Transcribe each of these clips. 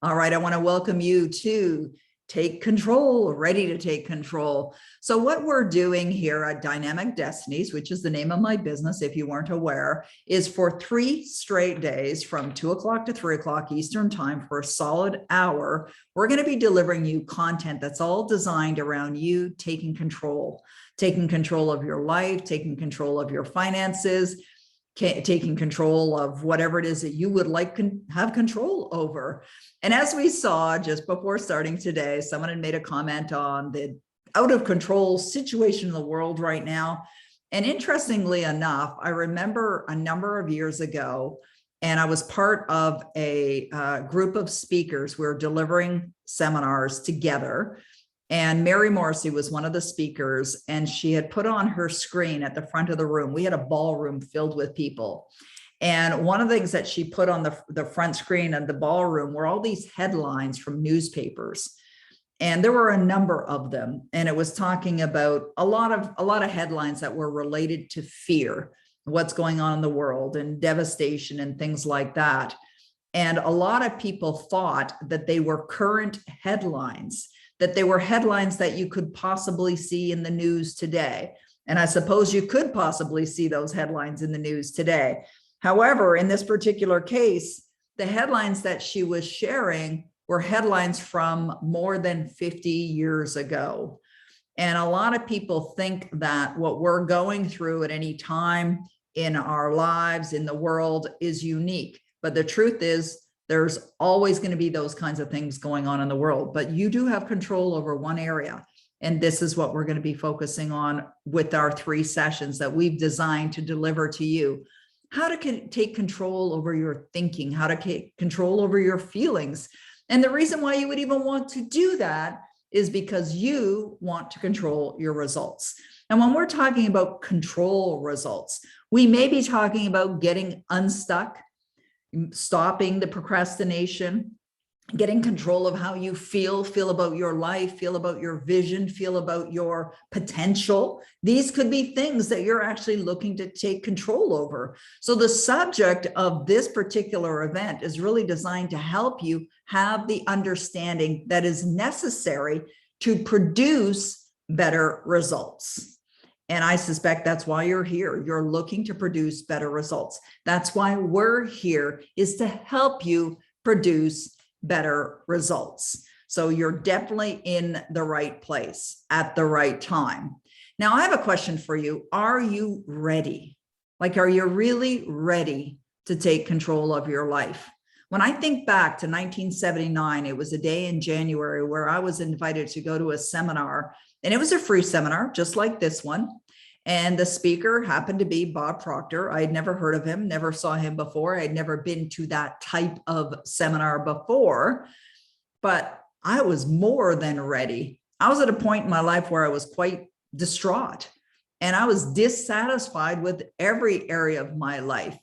All right, I want to welcome you to Take Control, Ready to Take Control. So what we're doing here at Dynamic Destinies, which is the name of my business, if you weren't aware, is for 3 straight days from 2 o'clock to 3 o'clock Eastern time for a solid hour, we're going to be delivering you content that's all designed around you taking control of your life, taking control of your finances, taking control of whatever it is that you would like have control over. And as we saw just before starting today, someone had made a comment on the out of control situation in the world right now. And interestingly enough, I remember a number of years ago, and I was part of a group of speakers. We were delivering seminars together. And Mary Morrissey was one of the speakers, and she had put on her screen at the front of the room. We had a ballroom filled with people. And one of the things that she put on the front screen of the ballroom were all these headlines from newspapers. And there were a number of them. And it was talking about a lot of headlines that were related to fear, what's going on in the world and devastation and things like that. And a lot of people thought that they were current headlines, that they were headlines that you could possibly see in the news today. And I suppose you could possibly see those headlines in the news today. However, in this particular case, the headlines that she was sharing were headlines from more than 50 years ago. And a lot of people think that what we're going through at any time in our lives, in the world, is unique. But the truth is, there's always going to be those kinds of things going on in the world, but you do have control over one area. And this is what we're going to be focusing on with our 3 sessions that we've designed to deliver to you. How to take control over your thinking, how to take control over your feelings. And the reason why you would even want to do that is because you want to control your results. And when we're talking about control results, we may be talking about getting unstuck, stopping the procrastination, getting control of how you feel about your life, feel about your vision, feel about your potential. These could be things that you're actually looking to take control over. So the subject of this particular event is really designed to help you have the understanding that is necessary to produce better results. And I suspect that's why you're here. You're looking to produce better results. That's why we're here, is to help you produce better results. So you're definitely in the right place at the right time. Now, I have a question for you. Are you ready? Like, are you really ready to take control of your life? When I think back to 1979, it was a day in January where I was invited to go to a seminar, and it was a free seminar, just like this one. And the speaker happened to be Bob Proctor. I had never heard of him, never saw him before. I had never been to that type of seminar before, but I was more than ready. I was at a point in my life where I was quite distraught, and I was dissatisfied with every area of my life.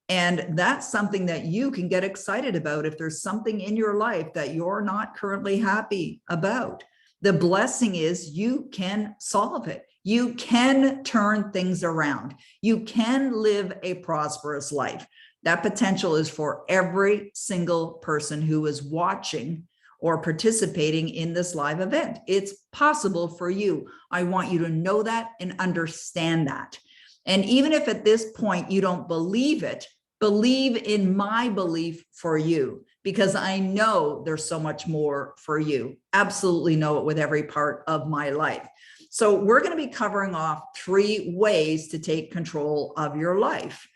And that's something that you can get excited about if there's something in your life that you're not currently happy about. The blessing is you can solve it. You can turn things around. You can live a prosperous life. That potential is for every single person who is watching or participating in this live event. It's possible for you. I want you to know that and understand that. And even if at this point you don't believe it, believe in my belief for you, because I know there's so much more for you. Absolutely know it with every part of my life. So we're going to be covering off 3 ways to take control of your life.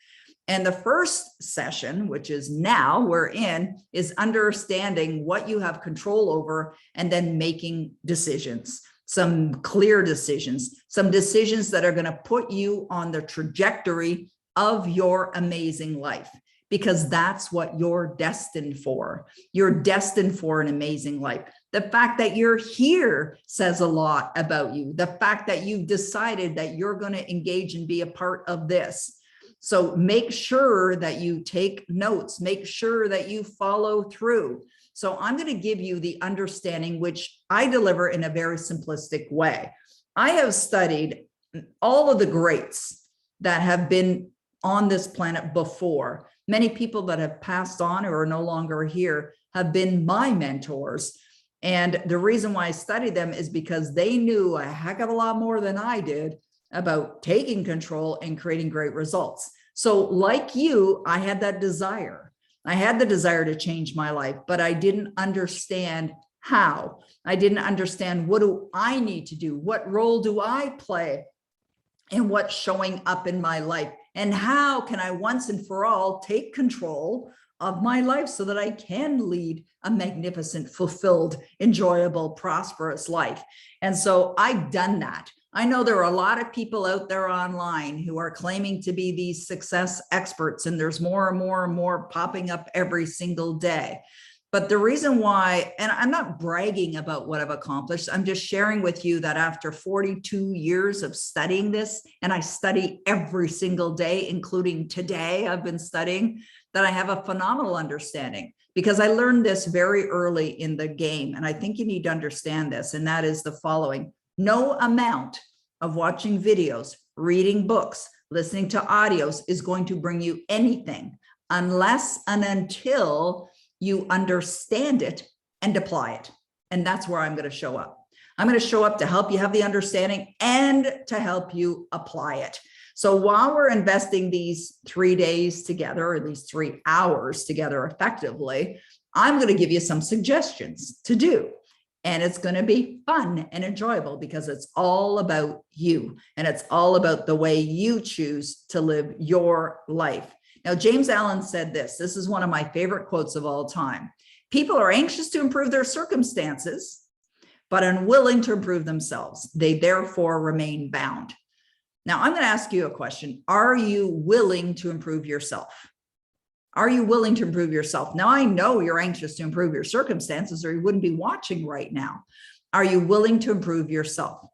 And the first session, which is now we're in, is understanding what you have control over and then making decisions, some clear decisions, some decisions that are going to put you on the trajectory of your amazing life, because that's what you're destined for. You're destined for an amazing life. The fact that you're here says a lot about you. The fact that you've decided that you're going to engage and be a part of this. So make sure that you take notes, make sure that you follow through. So I'm going to give you the understanding, which I deliver in a very simplistic way. I have studied all of the greats that have been on this planet before, Many people that have passed on or are no longer here have been my mentors. And the reason why I studied them is because they knew a heck of a lot more than I did about taking control and creating great results. So like you, I had that desire. I had the desire to change my life, but I didn't understand how. I didn't understand, what do I need to do? What role do I play in what's showing up in my life? And how can I once and for all take control of my life so that I can lead a magnificent, fulfilled, enjoyable, prosperous life? And so I've done that. I know there are a lot of people out there online who are claiming to be these success experts, and there's more and more and more popping up every single day. But the reason why, and I'm not bragging about what I've accomplished, I'm just sharing with you that after 42 years of studying this, and I study every single day, including today, I've been studying, that I have a phenomenal understanding, because I learned this very early in the game. And I think you need to understand this, and that is the following. No amount of watching videos, reading books, listening to audios is going to bring you anything unless and until you understand it and apply it. And that's where I'm going to show up. I'm going to show up to help you have the understanding and to help you apply it. So while we're investing these 3 days together, or these 3 hours together effectively, I'm going to give you some suggestions to do. And it's going to be fun and enjoyable, because it's all about you, and it's all about the way you choose to live your life. Now, James Allen said this. This is one of my favorite quotes of all time. People are anxious to improve their circumstances, but unwilling to improve themselves. They therefore remain bound. Now, I'm going to ask you a question. Are you willing to improve yourself? Are you willing to improve yourself? Now, I know you're anxious to improve your circumstances, or you wouldn't be watching right now. Are you willing to improve yourself?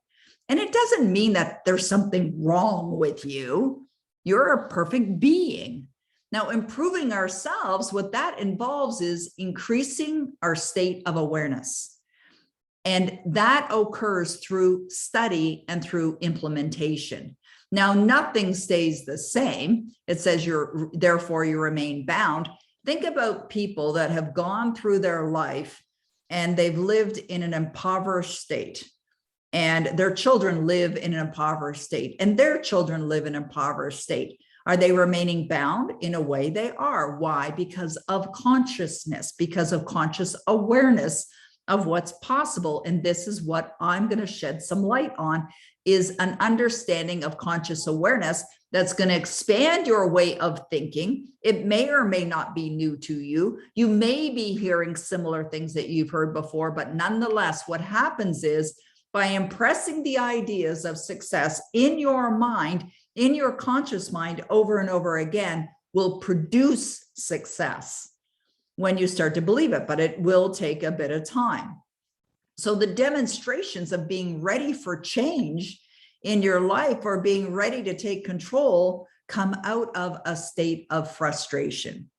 And it doesn't mean that there's something wrong with you. You're a perfect being. Now, improving ourselves, what that involves is increasing our state of awareness. And that occurs through study and through implementation. Now, nothing stays the same. It says therefore you remain bound. Think about people that have gone through their life and they've lived in an impoverished state, and their children live in an impoverished state, and their children live in an impoverished state. Are they remaining bound? In a way they are. Why? Because of consciousness, because of conscious awareness of what's possible. And this is what I'm going to shed some light on, is an understanding of conscious awareness that's going to expand your way of thinking. It may or may not be new to you. You may be hearing similar things that you've heard before, but nonetheless, what happens is, by impressing the ideas of success in your mind, in your conscious mind over and over again, will produce success when you start to believe it, but it will take a bit of time. So the demonstrations of being ready for change in your life, or being ready to take control, come out of a state of frustration.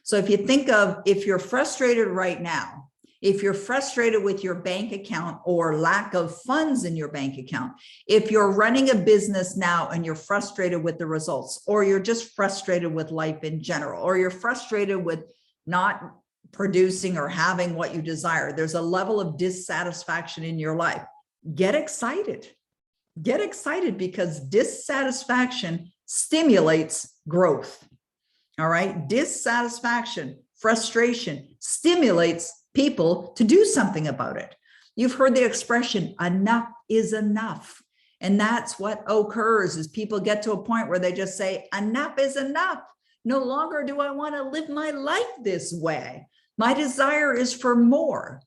So if you think of, if you're frustrated right now, if you're frustrated with your bank account or lack of funds in your bank account, if you're running a business now and you're frustrated with the results, or you're just frustrated with life in general, or you're frustrated with not producing or having what you desire, there's a level of dissatisfaction in your life. Get excited. Get excited, because dissatisfaction stimulates growth. All right. Dissatisfaction, frustration stimulates people to do something about it. You've heard the expression, enough is enough. And that's what occurs, is people get to a point where they just say, enough is enough. No longer do I want to live my life this way. My desire is for more.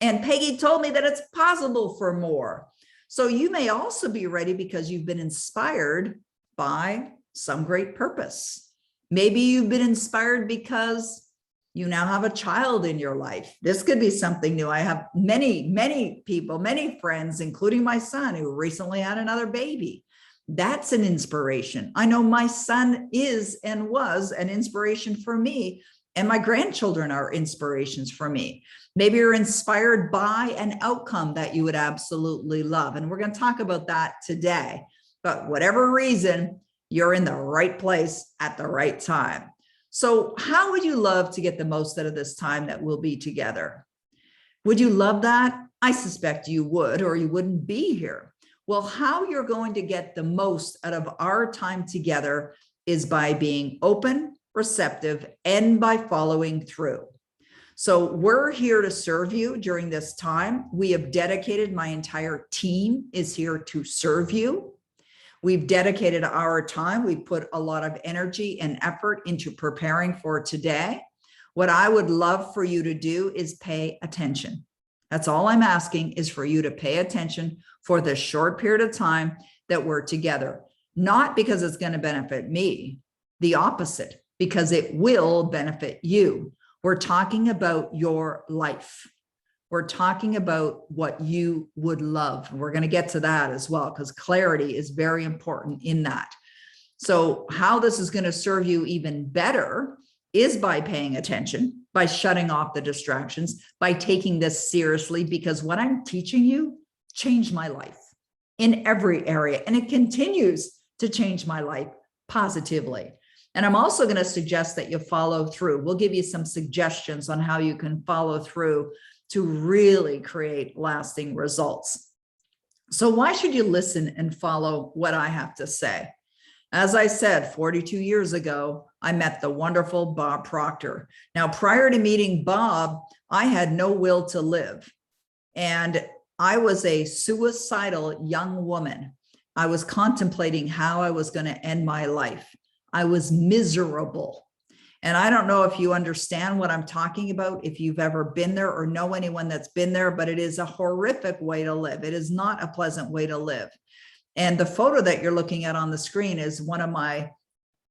And Peggy told me that it's possible for more. So you may also be ready because you've been inspired by some great purpose. Maybe you've been inspired because you now have a child in your life. This could be something new. I have many people, many friends, including my son, who recently had another baby. That's an inspiration. I know my son is and was an inspiration for me, and my grandchildren are inspirations for me. Maybe you're inspired by an outcome that you would absolutely love. And we're going to talk about that today. But whatever reason, you're in the right place at the right time. So how would you love to get the most out of this time that we'll be together? Would you love that? I suspect you would, or you wouldn't be here. Well, how you're going to get the most out of our time together is by being open, receptive, and by following through. So we're here to serve you during this time. We have dedicated, my entire team is here to serve you. We've dedicated our time. We've put a lot of energy and effort into preparing for today. What I would love for you to do is pay attention. That's all I'm asking, is for you to pay attention for this short period of time that we're together. Not because it's going to benefit me, the opposite, because it will benefit you. We're talking about your life. We're talking about what you would love. We're going to get to that as well, because clarity is very important in that. So how this is going to serve you even better is by paying attention, by shutting off the distractions, by taking this seriously, because what I'm teaching you changed my life in every area, and it continues to change my life positively. And I'm also going to suggest that you follow through. We'll give you some suggestions on how you can follow through to really create lasting results. So why should you listen and follow what I have to say? As I said, 42 years ago, I met the wonderful Bob Proctor. Now, prior to meeting Bob, I had no will to live. And I was a suicidal young woman. I was contemplating how I was going to end my life. I was miserable. And I don't know if you understand what I'm talking about, if you've ever been there or know anyone that's been there, but it is a horrific way to live. It is not a pleasant way to live. And the photo that you're looking at on the screen is one of my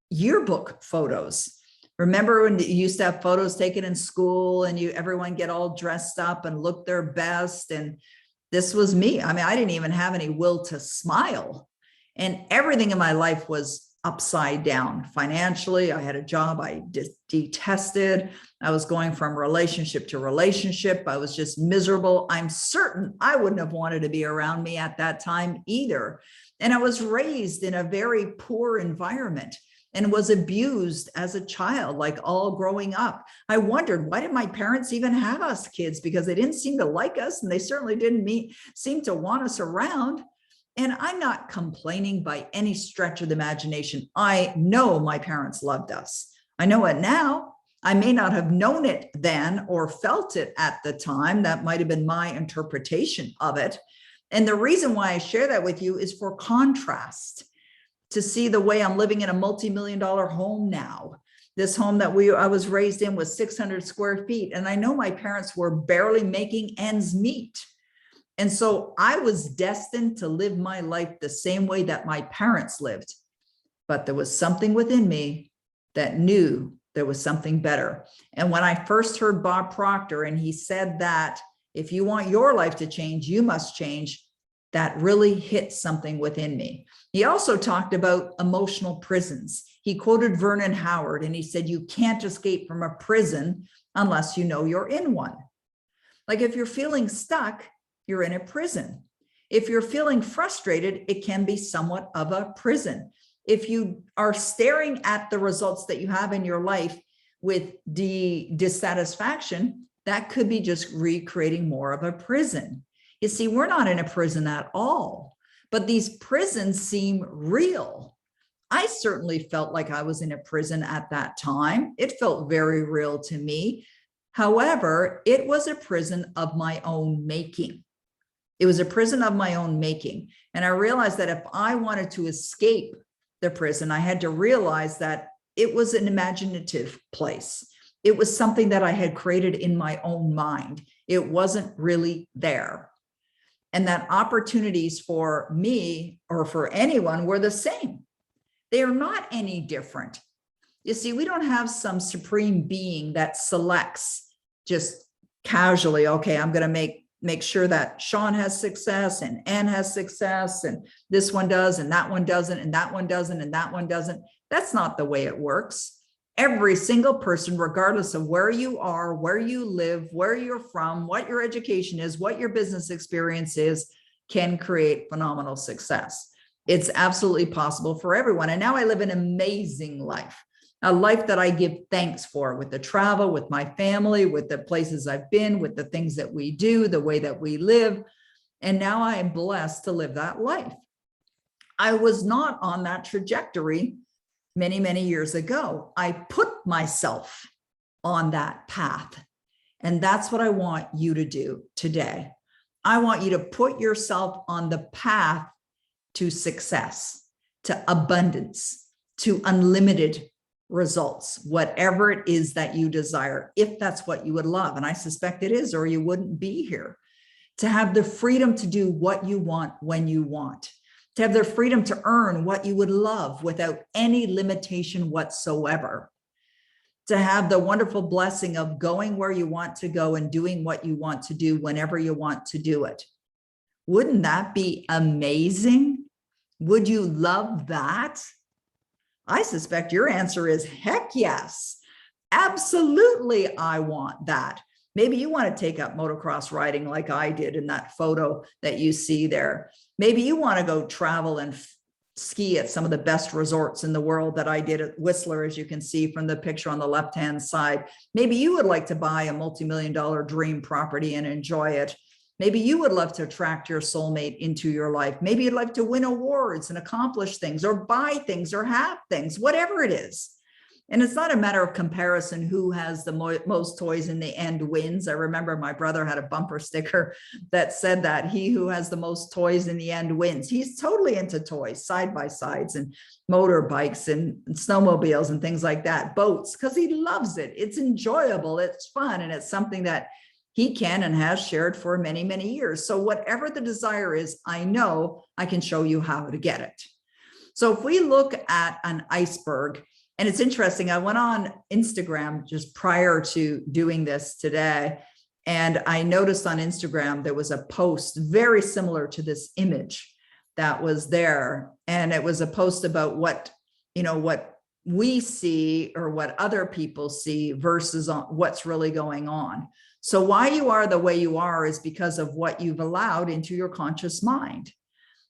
yearbook photos. Remember when you used to have photos taken in school and everyone get all dressed up and look their best? And this was me. I mean, I didn't even have any will to smile. And everything in my life was upside down. Financially, I had a job I detested. I was going from relationship to relationship. I was just miserable. I'm certain I wouldn't have wanted to be around me at that time either. And I was raised in a very poor environment and was abused as a child, like all growing up. I wondered, why did my parents even have us kids? Because they didn't seem to like us, and they certainly didn't seem to want us around. And I'm not complaining by any stretch of the imagination. I know my parents loved us. I know it now. I may not have known it then or felt it at the time. That might have been my interpretation of it. And the reason why I share that with you is for contrast, to see the way I'm living in a multi-million-dollar home now. This home that I was raised in was 600 square feet. And I know my parents were barely making ends meet. And so I was destined to live my life the same way that my parents lived. But there was something within me that knew there was something better. And when I first heard Bob Proctor, and he said that if you want your life to change, you must change, that really hit something within me. He also talked about emotional prisons. He quoted Vernon Howard, and he said, you can't escape from a prison unless you know you're in one. Like if you're feeling stuck, you're in a prison. If you're feeling frustrated, it can be somewhat of a prison. If you are staring at the results that you have in your life with dissatisfaction, that could be just recreating more of a prison. You see, we're not in a prison at all, but these prisons seem real. I certainly felt like I was in a prison at that time. It felt very real to me. However, it was a prison of my own making. It was a prison of my own making. And I realized that if I wanted to escape the prison, I had to realize that it was an imaginative place. It was something that I had created in my own mind. It wasn't really there. And that opportunities for me or for anyone were the same. They are not any different. You see, we don't have some supreme being that selects just casually, okay, I'm going to make sure that Sean has success and Ann has success and this one does and that one doesn't and that one doesn't and that one doesn't. That's not the way it works. Every single person, regardless of where you are, where you live, where you're from, what your education is, what your business experience is, can create phenomenal success. It's absolutely possible for everyone. And now I live an amazing life. a life that I give thanks for, with the travel, with my family, with the places I've been, with the things that we do, the way that we live. And now I am blessed to live that life. I was not on that trajectory many, many years ago. I put myself on that path. And that's what I want you to do today. I want you to put yourself on the path to success, to abundance, to unlimited results, whatever it is that you desire, if that's what you would love. And I suspect it is, or you wouldn't be here. To have the freedom to do what you want when you want, to have the freedom to earn what you would love without any limitation whatsoever, to have the wonderful blessing of going where you want to go and doing what you want to do whenever you want to do it. Wouldn't that be amazing? Would you love that? I suspect your answer is heck yes. Absolutely, I want that. Maybe you want to take up motocross riding like I did in that photo that you see there. Maybe you want to go travel and ski at some of the best resorts in the world that I did at Whistler, as you can see from the picture on the left-hand side. Maybe you would like to buy a multi-million-dollar dream property and enjoy it. Maybe you would love to attract your soulmate into your life. Maybe you'd like to win awards and accomplish things or buy things or have things, whatever it is. And it's not a matter of comparison, who has the most toys in the end wins. I remember my brother had a bumper sticker that said that he who has the most toys in the end wins. He's totally into toys, side-by-sides and motorbikes and snowmobiles and things like that, boats, because he loves it. It's enjoyable, it's fun, and it's something that he can and has shared for many, many years. So whatever the desire is, I know I can show you how to get it. So if we look at an iceberg, and it's interesting, I went on Instagram just prior to doing this today, and I noticed on Instagram there was a post very similar to this image that was there. And it was a post about what we see or what other people see versus what's really going on. So why you are the way you are is because of what you've allowed into your conscious mind.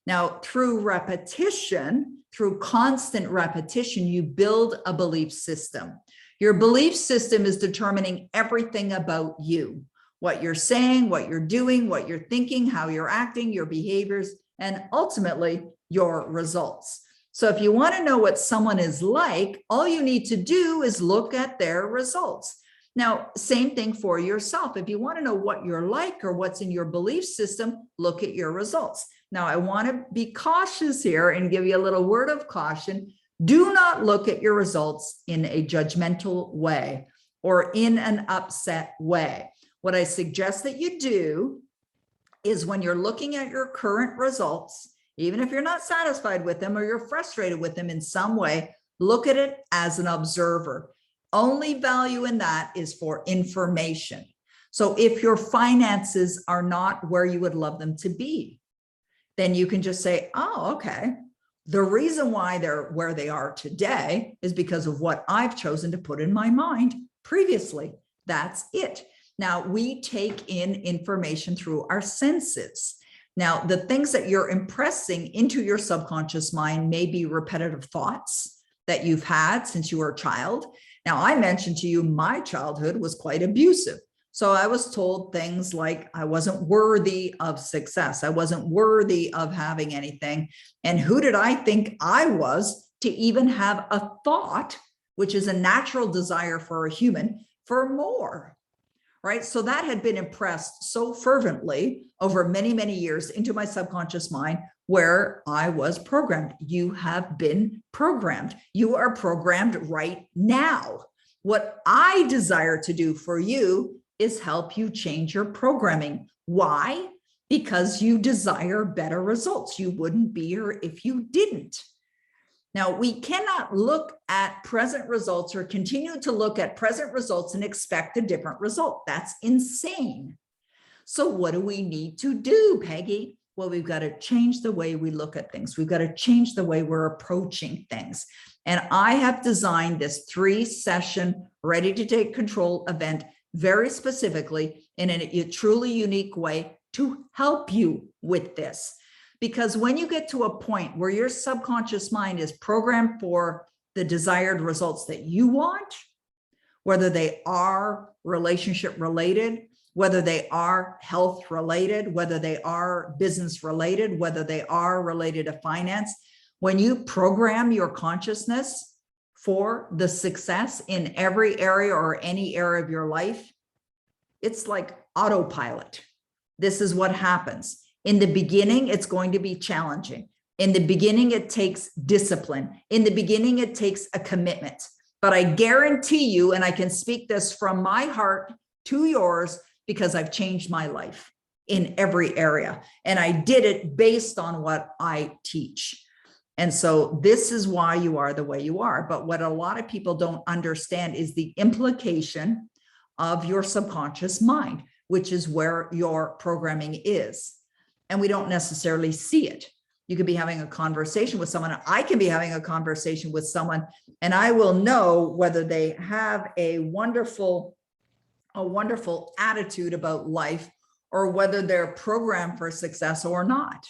Now, through repetition, through constant repetition, you build a belief system. Your belief system is determining everything about you, what you're saying, what you're doing, what you're thinking, how you're acting, your behaviors, and ultimately your results. So if you want to know what someone is like, all you need to do is look at their results. Now, same thing for yourself. If you want to know what you're like or what's in your belief system, look at your results. Now, I want to be cautious here and give you a little word of caution. Do not look at your results in a judgmental way or in an upset way. What I suggest that you do is when you're looking at your current results, even if you're not satisfied with them or you're frustrated with them in some way, look at it as an observer. Only value in that is for information. So if your finances are not where you would love them to be, then you can just say, oh, okay. The reason why they're where they are today is because of what I've chosen to put in my mind previously. That's it. Now, we take in information through our senses. Now, the things that you're impressing into your subconscious mind may be repetitive thoughts that you've had since you were a child. Now, I mentioned to you, my childhood was quite abusive. So I was told things like I wasn't worthy of success. I wasn't worthy of having anything. And who did I think I was to even have a thought, which is a natural desire for a human, for more, right? So that had been impressed so fervently over many, many years into my subconscious mind, where I was programmed. You have been programmed. You are programmed right now. What I desire to do for you is help you change your programming. Why? Because you desire better results. You wouldn't be here if you didn't. Now, we cannot look at present results or continue to look at present results and expect a different result. That's insane. So what do we need to do, Peggy? Well, we've got to change the way we look at things. We've got to change the way we're approaching things. And I have designed this 3-session Ready to Take Control event very specifically in a truly unique way to help you with this. Because when you get to a point where your subconscious mind is programmed for the desired results that you want, whether they are relationship related, whether they are health related, whether they are business related, whether they are related to finance. When you program your consciousness for the success in every area or any area of your life, it's like autopilot. This is what happens. In the beginning, it's going to be challenging. In the beginning, it takes discipline. In the beginning, it takes a commitment. But I guarantee you, and I can speak this from my heart to yours, because I've changed my life in every area. And I did it based on what I teach. And so this is why you are the way you are. But what a lot of people don't understand is the implication of your subconscious mind, which is where your programming is. And we don't necessarily see it. You could be having a conversation with someone. I can be having a conversation with someone, and I will know whether they have a wonderful attitude about life or whether they're programmed for success or not.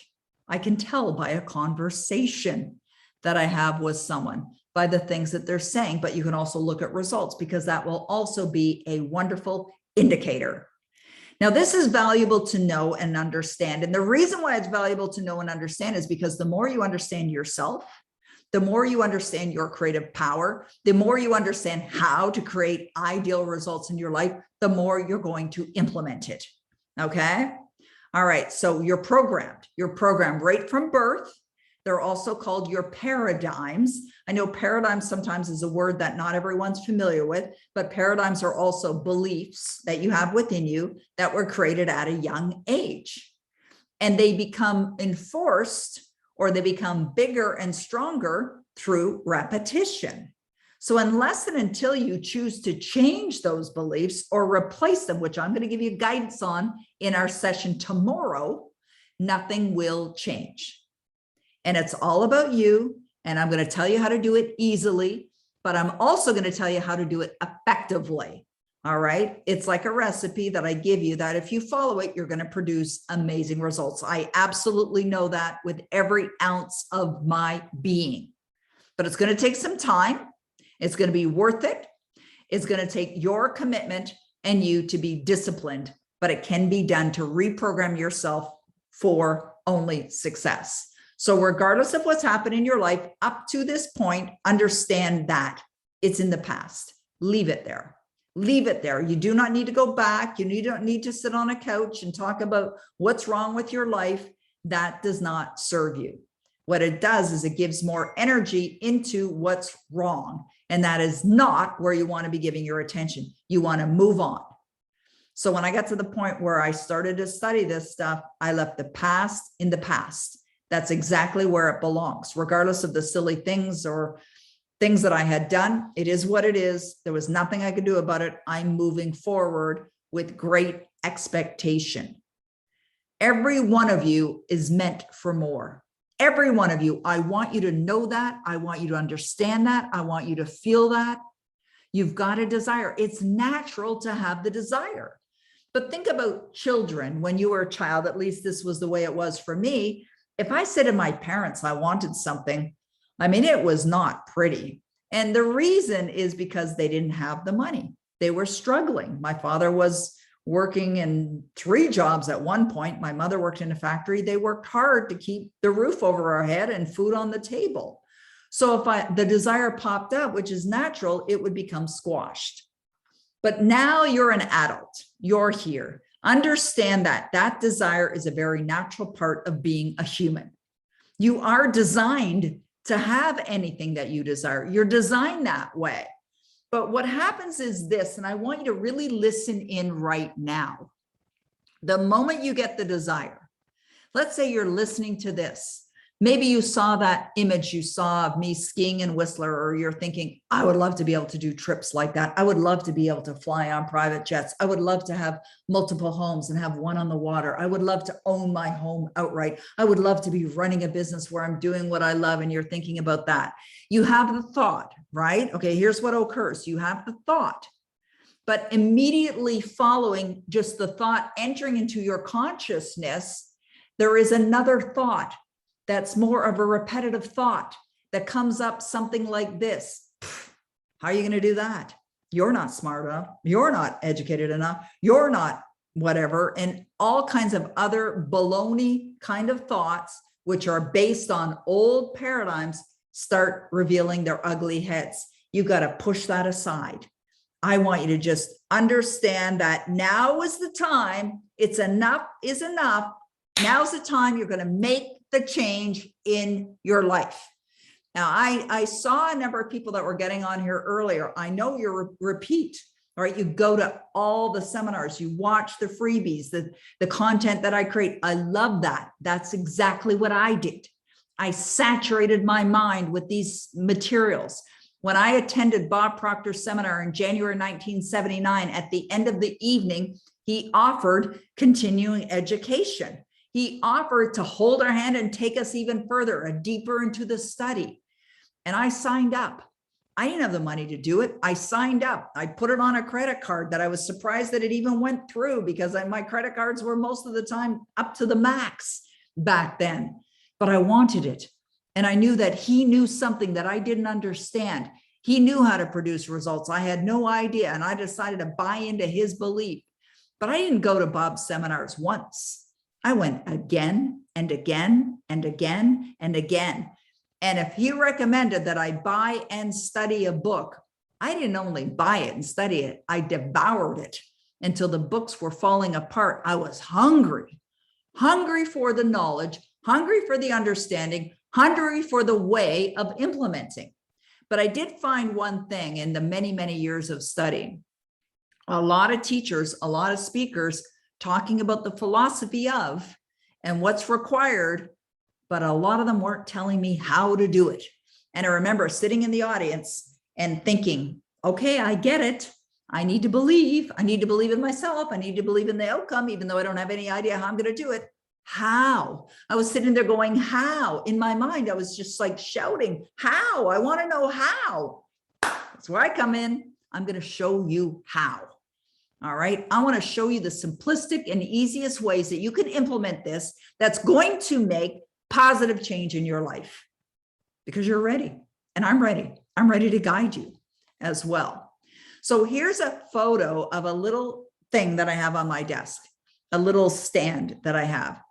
I can tell by a conversation that I have with someone, by the things that they're saying, but you can also look at results, because that will also be a wonderful indicator. Now, this is valuable to know and understand. And the reason why it's valuable to know and understand is because the more you understand yourself, the more you understand your creative power, the more you understand how to create ideal results in your life, the more you're going to implement it. Okay. All right. So you're programmed right from birth. They're also called your paradigms. I know paradigms sometimes is a word that not everyone's familiar with, but paradigms are also beliefs that you have within you that were created at a young age. And they become enforced, or they become bigger and stronger through repetition. So unless and until you choose to change those beliefs or replace them, which I'm going to give you guidance on in our session tomorrow, nothing will change. And it's all about you. And I'm going to tell you how to do it easily, but I'm also going to tell you how to do it effectively. All right. It's like a recipe that I give you that if you follow it, you're going to produce amazing results. I absolutely know that with every ounce of my being, but it's going to take some time. It's going to be worth it. It's going to take your commitment and you to be disciplined, but it can be done to reprogram yourself for only success. So regardless of what's happened in your life up to this point, understand that it's in the past. Leave it there. Leave it there. You do not need to go back. You don't need to sit on a couch and talk about what's wrong with your life. That does not serve you. What it does is it gives more energy into what's wrong. And that is not where you want to be giving your attention. You want to move on. So when I got to the point where I started to study this stuff, I left the past in the past. That's exactly where it belongs, regardless of the silly things or things that I had done. It is what it is. There was nothing I could do about it. I'm moving forward with great expectation. Every one of you is meant for more. Every one of you. I want you to know that. I want you to understand that. I want you to feel that. You've got a desire. It's natural to have the desire. But think about children. When you were a child, at least this was the way it was for me. If I said to my parents, I wanted something, I mean, it was not pretty. And the reason is because they didn't have the money. They were struggling. My father was working in 3 jobs at one point. My mother worked in a factory. They worked hard to keep the roof over our head and food on the table. So if the desire popped up, which is natural, it would become squashed. But now you're an adult. You're here. Understand that that desire is a very natural part of being a human. You are designed to have anything that you desire. You're designed that way. But what happens is this, and I want you to really listen in right now. The moment you get the desire, let's say you're listening to this. Maybe you saw that image you saw of me skiing in Whistler, or you're thinking, I would love to be able to do trips like that. I would love to be able to fly on private jets. I would love to have multiple homes and have one on the water. I would love to own my home outright. I would love to be running a business where I'm doing what I love. And you're thinking about that. You have the thought, right? Okay, here's what occurs. You have the thought, but immediately following just the thought entering into your consciousness, there is another thought. That's more of a repetitive thought that comes up something like this. How are you going to do that? You're not smart enough. You're not educated enough. You're not whatever. And all kinds of other baloney kind of thoughts, which are based on old paradigms, start revealing their ugly heads. You've got to push that aside. I want you to just understand that now is the time. It's enough is enough. Now's the time you're going to make the change in your life. Now, I saw a number of people that were getting on here earlier. I know you're repeat, all right? You go to all the seminars, you watch the freebies, the content that I create. I love that. That's exactly what I did. I saturated my mind with these materials. When I attended Bob Proctor's seminar in January 1979, at the end of the evening, he offered continuing education. He offered to hold our hand and take us even further, deeper into the study. And I signed up. I didn't have the money to do it. I signed up. I put it on a credit card that I was surprised that it even went through, because my credit cards were most of the time up to the max back then. But I wanted it. And I knew that he knew something that I didn't understand. He knew how to produce results. I had no idea. And I decided to buy into his belief. But I didn't go to Bob's seminars once. I went again and again and again and again. And if he recommended that I buy and study a book, I didn't only buy it and study it, I devoured it until the books were falling apart. I was hungry for the knowledge, hungry for the understanding, hungry for the way of implementing. But I did find one thing in the many, many years of studying. A lot of teachers, a lot of speakers talking about the philosophy of and what's required, but a lot of them weren't telling me how to do it. And I remember sitting in the audience and thinking, okay, I get it. I need to believe. I need to believe in myself. I need to believe in the outcome, even though I don't have any idea how I'm going to do it. How? I was sitting there going, how? In my mind, I was just like shouting, how? I want to know how. That's where I come in. I'm going to show you how. All right. I want to show you the simplistic and easiest ways that you can implement this that's going to make positive change in your life, because you're ready and I'm ready. I'm ready to guide you as well. So here's a photo of a little thing that I have on my desk, a little stand that I have.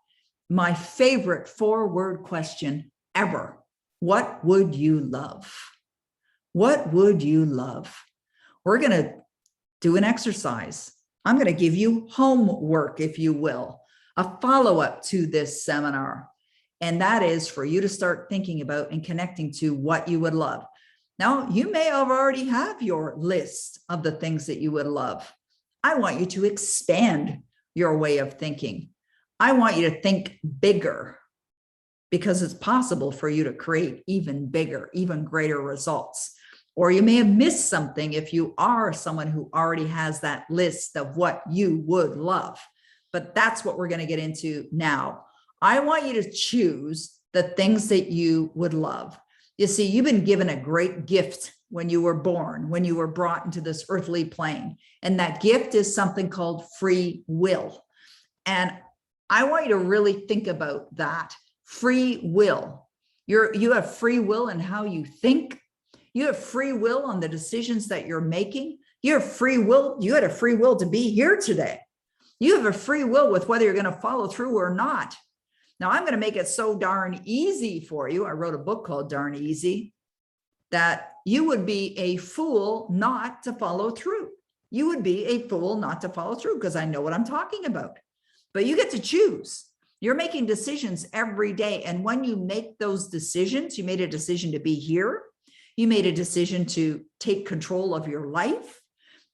My favorite 4-word question ever. What would you love? What would you love? We're going to do an exercise. I'm going to give you homework, if you will, a follow-up to this seminar. And that is for you to start thinking about and connecting to what you would love. Now, you may have already have your list of the things that you would love. I want you to expand your way of thinking. I want you to think bigger, because it's possible for you to create even bigger, even greater results. Or you may have missed something if you are someone who already has that list of what you would love. But that's what we're going to get into now. I want you to choose the things that you would love. You see, you've been given a great gift when you were born, when you were brought into this earthly plane. And that gift is something called free will. And I want you to really think about that. Free will. You have free will in how you think. You have free will on the decisions that you're making. You have free will. You had a free will to be here today. You have a free will with whether you're going to follow through or not. Now, I'm going to make it so darn easy for you. I wrote a book called Darn Easy, that you would be a fool not to follow through. You would be a fool not to follow through, because I know what I'm talking about. But you get to choose. You're making decisions every day. And when you make those decisions, you made a decision to be here. You made a decision to take control of your life.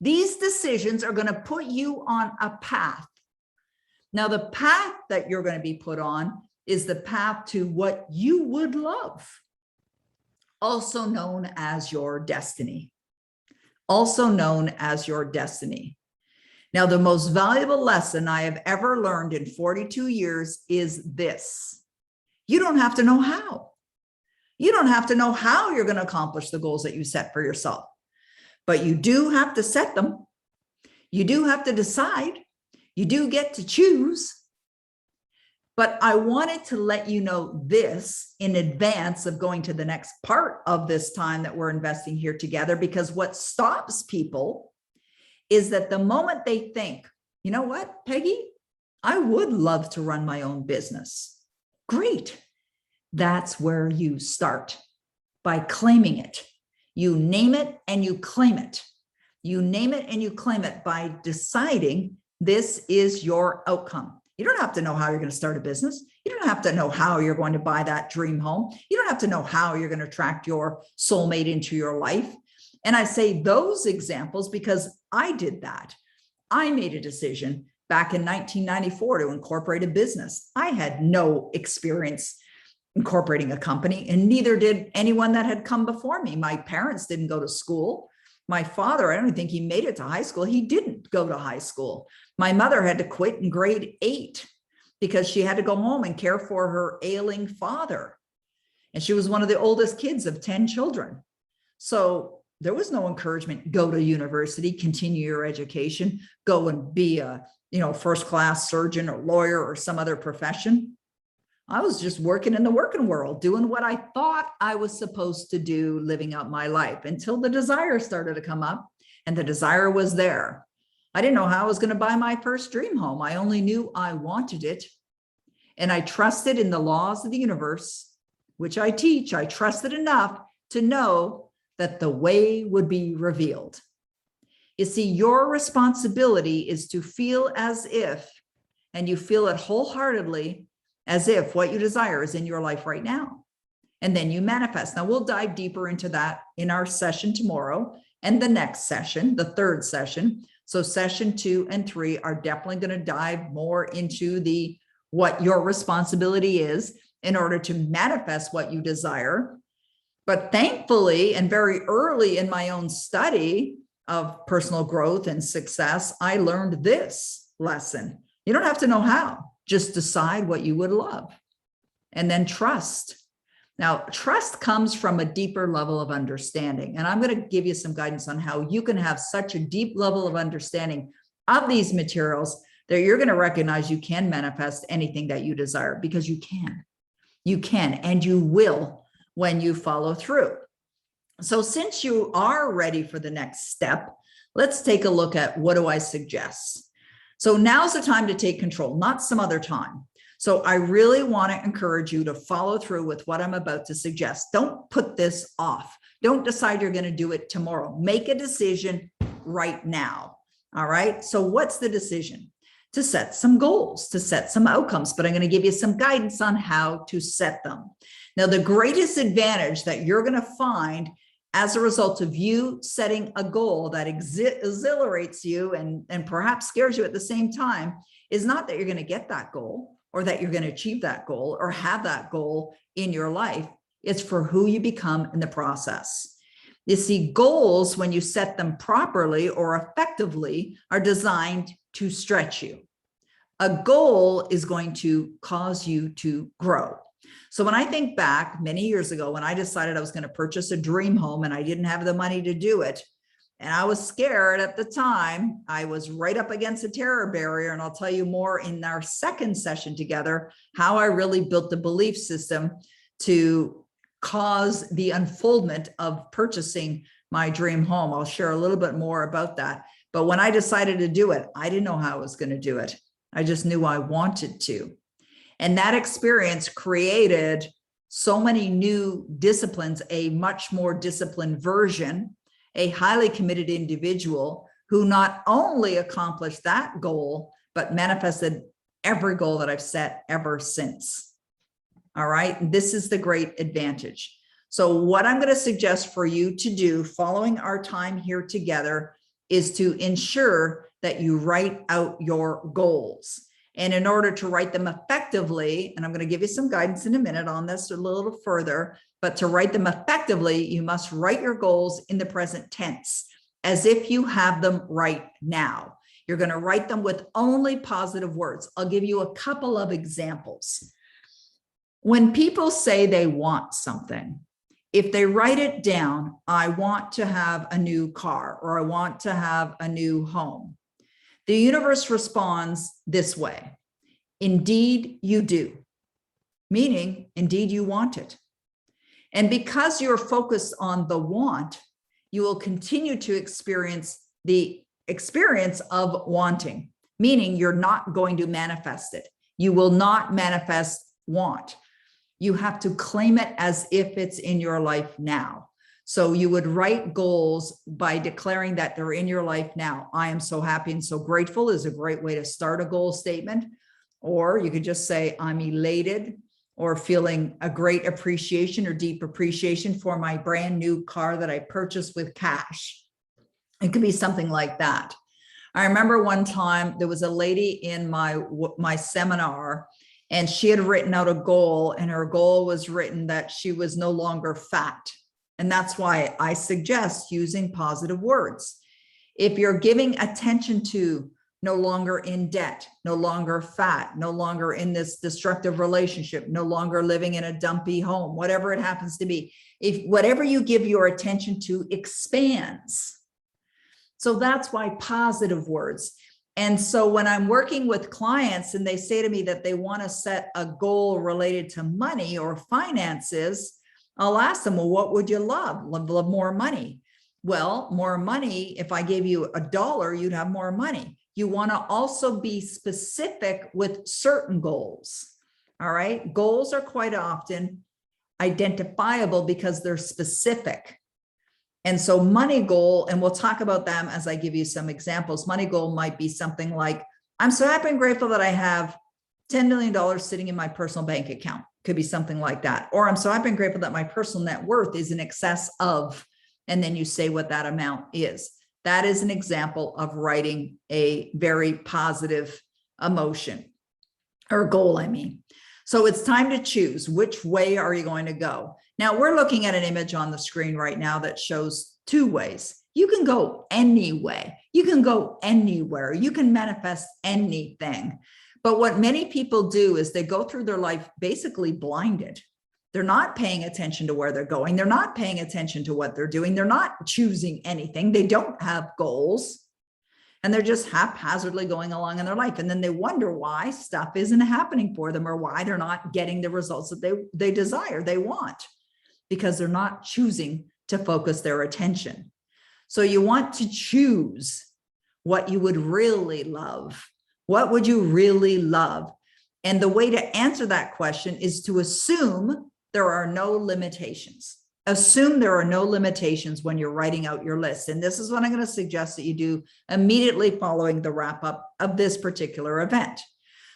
These decisions are going to put you on a path. Now, the path that you're going to be put on is the path to what you would love, also known as your destiny. Also known as your destiny. Now, the most valuable lesson I have ever learned in 42 years is this. You don't have to know how. You don't have to know how you're going to accomplish the goals that you set for yourself, but you do have to set them. You do have to decide. You do get to choose, But I wanted to let you know this in advance of going to the next part of this time that we're investing here together, because what stops people is that the moment they think, you know what, Peggy, I would love to run my own business. Great. That's where you start, by claiming it. You name it and you claim it. You name it and you claim it by deciding this is your outcome. You don't have to know how you're going to start a business. You don't have to know how you're going to buy that dream home. You don't have to know how you're going to attract your soulmate into your life. And I say those examples because I did that. I made a decision back in 1994 to incorporate a business. I had no experience incorporating a company, and neither did anyone that had come before me. My parents didn't go to school. My father, I don't think he made it to high school. He didn't go to high school. My mother had to quit in grade 8 because she had to go home and care for her ailing father. And she was one of the oldest kids of 10 children. So there was no encouragement, go to university, continue your education, go and be a, first-class surgeon or lawyer or some other profession. I was just working in the working world, doing what I thought I was supposed to do, living out my life, until the desire started to come up, and the desire was there. I didn't know how I was going to buy my first dream home. I only knew I wanted it. And I trusted in the laws of the universe, which I teach. I trusted enough to know that the way would be revealed. You see, your responsibility is to feel as if, and you feel it wholeheartedly, as if what you desire is in your life right now. And then you manifest. Now, we'll dive deeper into that in our session tomorrow and the next session, the third session. So session 2 and 3 are definitely going to dive more into what your responsibility is in order to manifest what you desire. But thankfully, and very early in my own study of personal growth and success, I learned this lesson. You don't have to know how. Just decide what you would love, and then trust. Now, trust comes from a deeper level of understanding. And I'm going to give you some guidance on how you can have such a deep level of understanding of these materials that you're going to recognize you can manifest anything that you desire, because you can. You can, and you will when you follow through. So since you are ready for the next step, let's take a look at what do I suggest. So now's the time to take control, not some other time. So I really want to encourage you to follow through with what I'm about to suggest. Don't put this off. Don't decide you're going to do it tomorrow. Make a decision right now. All right. So what's the decision? To set some goals, to set some outcomes, but I'm going to give you some guidance on how to set them. Now, the greatest advantage that you're going to find as a result of you setting a goal that exhilarates you and perhaps scares you at the same time is not that you're going to get that goal or that you're going to achieve that goal or have that goal in your life. It's for who you become in the process. You see, goals, when you set them properly or effectively, are designed to stretch you. A goal is going to cause you to grow. So when I think back many years ago, when I decided I was going to purchase a dream home and I didn't have the money to do it, and I was scared at the time, I was right up against a terror barrier. And I'll tell you more in our second session together, how I really built the belief system to cause the unfoldment of purchasing my dream home. I'll share a little bit more about that. But when I decided to do it, I didn't know how I was going to do it. I just knew I wanted to. And that experience created so many new disciplines, a much more disciplined version, a highly committed individual who not only accomplished that goal, but manifested every goal that I've set ever since. All right. And this is the great advantage. So what I'm going to suggest for you to do following our time here together is to ensure that you write out your goals. And in order to write them effectively, and I'm going to give you some guidance in a minute on this a little further, but to write them effectively, you must write your goals in the present tense, as if you have them right now. You're going to write them with only positive words. I'll give you a couple of examples. When people say they want something, if they write it down, I want to have a new car, or I want to have a new home, the universe responds this way. Indeed, you do, meaning indeed you want it. And because you're focused on the want, you will continue to experience the experience of wanting, meaning you're not going to manifest it. You will not manifest want. You have to claim it as if it's in your life now. So you would write goals by declaring that they're in your life now. I am so happy and so grateful is a great way to start a goal statement. Or you could just say, I'm elated, or feeling a great appreciation or deep appreciation for my brand new car that I purchased with cash. It could be something like that. I remember one time there was a lady in my seminar, and she had written out a goal, and her goal was written that she was no longer fat. And that's why I suggest using positive words. If you're giving attention to no longer in debt, no longer fat, no longer in this destructive relationship, no longer living in a dumpy home, whatever it happens to be, if whatever you give your attention to expands. So that's why positive words. And so when I'm working with clients and they say to me that they want to set a goal related to money or finances, I'll ask them, well, what would you love? Love more money. Well, more money, if I gave you $1, you'd have more money. You want to also be specific with certain goals. All right. Goals are quite often identifiable because they're specific. And so money goal, and we'll talk about them as I give you some examples. Money goal might be something like, I'm so happy and grateful that I have $10 million sitting in my personal bank account. Could be something like that. Or I'm so happy and grateful that my personal net worth is in excess of, and then you say what that amount is. That is an example of writing a very positive emotion or goal, I mean. So it's time to choose which way are you going to go. Now we're looking at an image on the screen right now that shows two ways. You can go any way. You can go anywhere. You can manifest anything. But what many people do is they go through their life basically blinded. They're not paying attention to where they're going. They're not paying attention to what they're doing. They're not choosing anything. They don't have goals. And they're just haphazardly going along in their life. And then they wonder why stuff isn't happening for them or why they're not getting the results that they desire, they want, because they're not choosing to focus their attention. So you want to choose what you would really love. What would you really love? And the way to answer that question is to assume there are no limitations. Assume there are no limitations when you're writing out your list. And this is what I'm going to suggest that you do immediately following the wrap up of this particular event.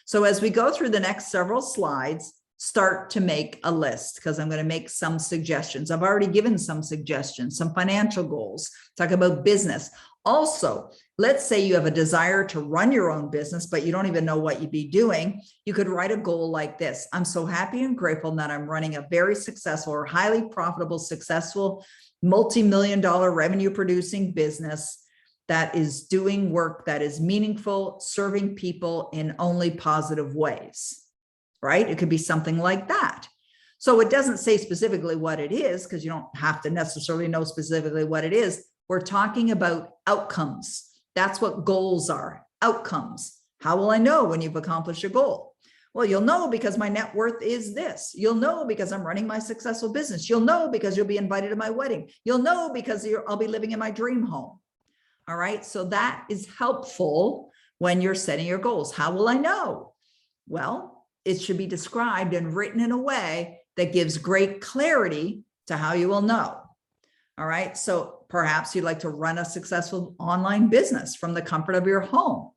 So as we go through the next several slides, start to make a list, because I'm going to make some suggestions. I've already given some suggestions, some financial goals, talk about business. Also, let's say you have a desire to run your own business, but you don't even know what you'd be doing. You could write a goal like this. I'm so happy and grateful that I'm running a very successful or highly profitable, successful, multi-million-dollar revenue producing business that is doing work that is meaningful, serving people in only positive ways, right? It could be something like that. So it doesn't say specifically what it is, because you don't have to necessarily know specifically what it is. We're talking about outcomes. That's what goals are, outcomes. How will I know when you've accomplished a goal? Well, you'll know because my net worth is this. You'll know because I'm running my successful business. You'll know because you'll be invited to my wedding. You'll know because I'll be living in my dream home. All right. So that is helpful when you're setting your goals. How will I know? Well, it should be described and written in a way that gives great clarity to how you will know. All right. So perhaps you'd like to run a successful online business from the comfort of your home.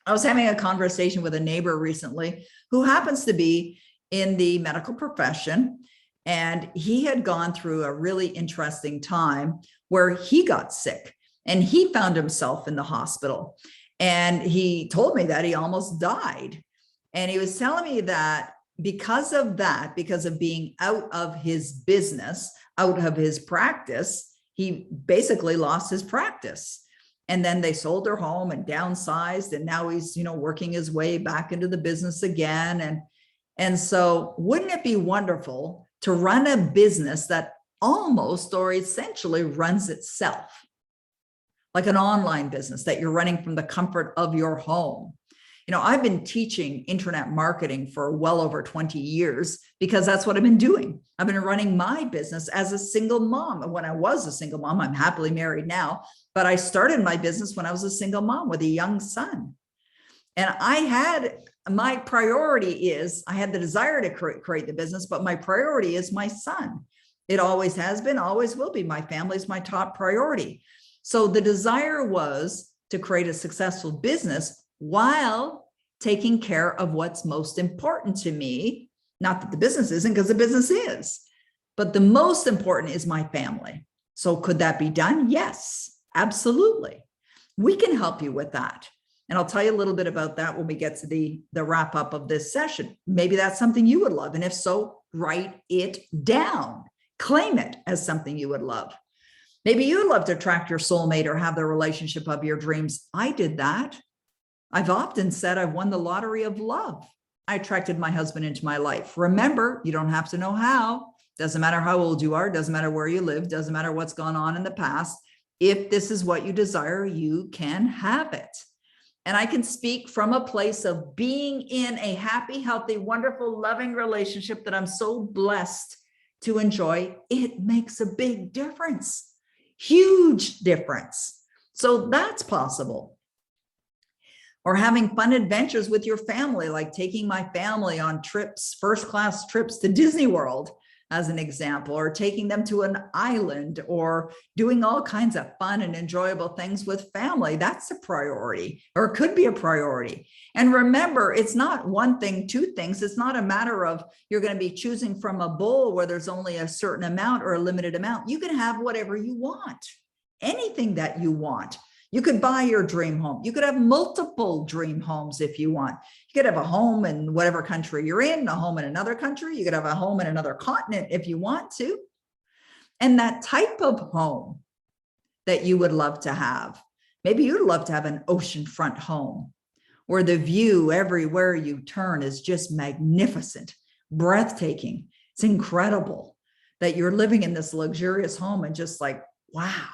I was having a conversation with a neighbor recently who happens to be in the medical profession, and he had gone through a really interesting time where he got sick and he found himself in the hospital. And he told me that he almost died. And he was telling me that because of being out of his business, out of his practice, he basically lost his practice. And then they sold their home and downsized. And now he's, working his way back into the business again. And so wouldn't it be wonderful to run a business that almost or essentially runs itself, like an online business that you're running from the comfort of your home? I've been teaching internet marketing for well over 20 years because that's what I've been doing. I've been running my business as a single mom. And when I was a single mom, I'm happily married now, but I started my business when I was a single mom with a young son. And my priority is, I had the desire to create the business, but my priority is my son. It always has been, always will be. My family is my top priority. So the desire was to create a successful business while taking care of what's most important to me. Not that the business isn't, because the business is, but the most important is my family. So could that be done? Yes, absolutely. We can help you with that. And I'll tell you a little bit about that when we get to the wrap up of this session. Maybe that's something you would love. And if so, write it down. Claim it as something you would love. Maybe you'd love to attract your soulmate or have the relationship of your dreams. I did that. I've often said I've won the lottery of love. I attracted my husband into my life. Remember, you don't have to know how. Doesn't matter how old you are. Doesn't matter where you live. Doesn't matter what's gone on in the past. If this is what you desire, you can have it. And I can speak from a place of being in a happy, healthy, wonderful, loving relationship that I'm so blessed to enjoy. It makes a big difference, huge difference. So that's possible. Or having fun adventures with your family, like taking my family on trips, first-class trips to Disney World, as an example, or taking them to an island, or doing all kinds of fun and enjoyable things with family. That's a priority, or it could be a priority. And remember, it's not one thing, two things. It's not a matter of you're going to be choosing from a bowl where there's only a certain amount or a limited amount. You can have whatever you want, anything that you want. You could buy your dream home. You could have multiple dream homes if you want. You could have a home in whatever country you're in, a home in another country. You could have a home in another continent if you want to. And that type of home that you would love to have, maybe you'd love to have an oceanfront home where the view everywhere you turn is just magnificent, breathtaking. It's incredible that you're living in this luxurious home and just like, wow,